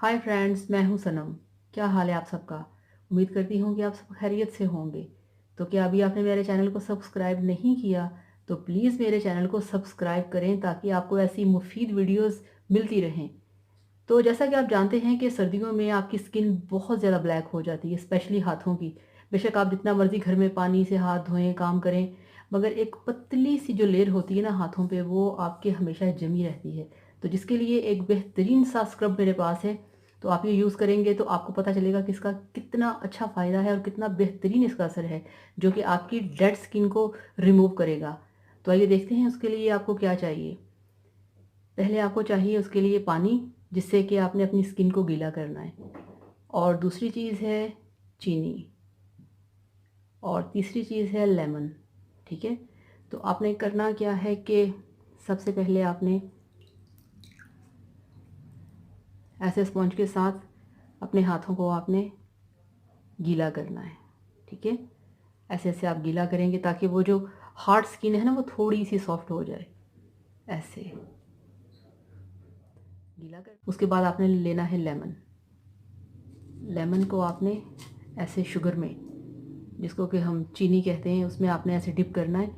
Hi friends, मैं हूं सनम। क्या हाल है आप सबका? उम्मीद करती हूं कि आप सब खैरियत से होंगे। तो क्या अभी आपने मेरे चैनल को सब्सक्राइब नहीं किया तो प्लीज़ मेरे चैनल को सब्सक्राइब करें ताकि आपको ऐसी मुफीद वीडियोस मिलती रहें। तो जैसा कि आप जानते हैं कि सर्दियों में आपकी स्किन बहुत ज़्यादा ब्लैक हो जाती है, स्पेशली हाथों की। बेशक आप जितना मर्ज़ी घर में पानी से हाथ धोएं, काम करें, मगर एक पतली सी जो लेयर होती है ना हाथों पे, वो आपके हमेशा जमी रहती है। तो जिसके लिए एक बेहतरीन सा स्क्रब मेरे पास है। तो आप ये यूज़ करेंगे तो आपको पता चलेगा कि इसका कितना अच्छा फ़ायदा है और कितना बेहतरीन इसका असर है, जो कि आपकी डेड स्किन को रिमूव करेगा। तो आइए देखते हैं उसके लिए आपको क्या चाहिए। पहले आपको चाहिए उसके लिए पानी, जिससे कि आपने अपनी स्किन को गीला करना है। और दूसरी चीज़ है चीनी। और तीसरी चीज़ है लेमन। ठीक है। तो आपने करना क्या है कि सबसे पहले आपने ऐसे स्पॉन्ज के साथ अपने हाथों को आपने गीला करना है। ठीक है। ऐसे ऐसे आप गीला करेंगे ताकि वो जो हार्ड स्किन है ना, वो थोड़ी सी सॉफ्ट हो जाए। ऐसे गीला कर उसके बाद आपने लेना है लेमन। लेमन को आपने ऐसे शुगर में, जिसको कि हम चीनी कहते हैं, उसमें आपने ऐसे डिप करना है।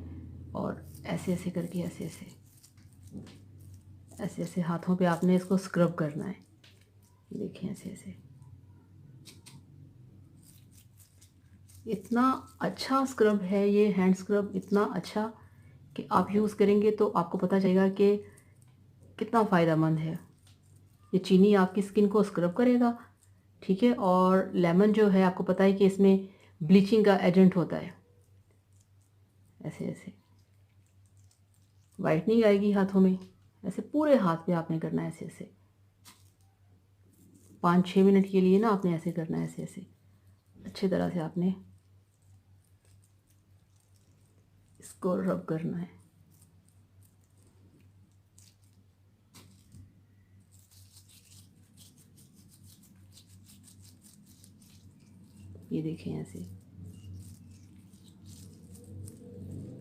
और ऐसे ऐसे करके ऐसे ऐसे ऐसे ऐसे हाथों पे आपने इसको स्क्रब करना है। देखिए ऐसे ऐसे। इतना अच्छा स्क्रब है ये हैंड स्क्रब, इतना अच्छा कि आप यूज़ करेंगे तो आपको पता चलेगा कि कितना फ़ायदेमंद है। ये चीनी आपकी स्किन को स्क्रब करेगा। ठीक है। और लेमन जो है, आपको पता है कि इसमें ब्लीचिंग का एजेंट होता है। ऐसे ऐसे वाइटनिंग आएगी हाथों में। ऐसे पूरे हाथ पे आपने करना है, ऐसे ऐसे 5-6 मिनट के लिए ना आपने ऐसे करना है, ऐसे ऐसे अच्छी तरह से आपने इसको रब करना है। ये देखें, ऐसे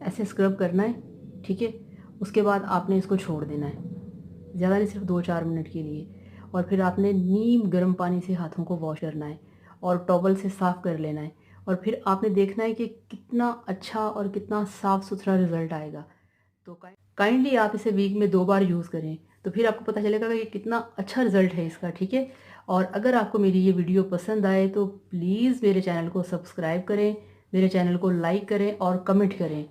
ऐसे स्क्रब करना है। ठीक है। उसके बाद आपने इसको छोड़ देना है, ज़्यादा नहीं, सिर्फ 2-4 मिनट के लिए। और फिर आपने नीम गर्म पानी से हाथों को वॉश करना है और टॉवल से साफ़ कर लेना है। और फिर आपने देखना है कि कितना अच्छा और कितना साफ़ सुथरा रिज़ल्ट आएगा। तो काइंडली आप इसे वीक में 2 बार यूज़ करें, तो फिर आपको पता चलेगा कि कितना अच्छा रिज़ल्ट है इसका। ठीक है। और अगर आपको मेरी ये वीडियो पसंद आए तो प्लीज़ मेरे चैनल को सब्सक्राइब करें, मेरे चैनल को लाइक करें और कमेंट करें।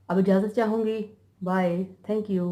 अब इजाज़त चाहूँगी। बाय। Thank you.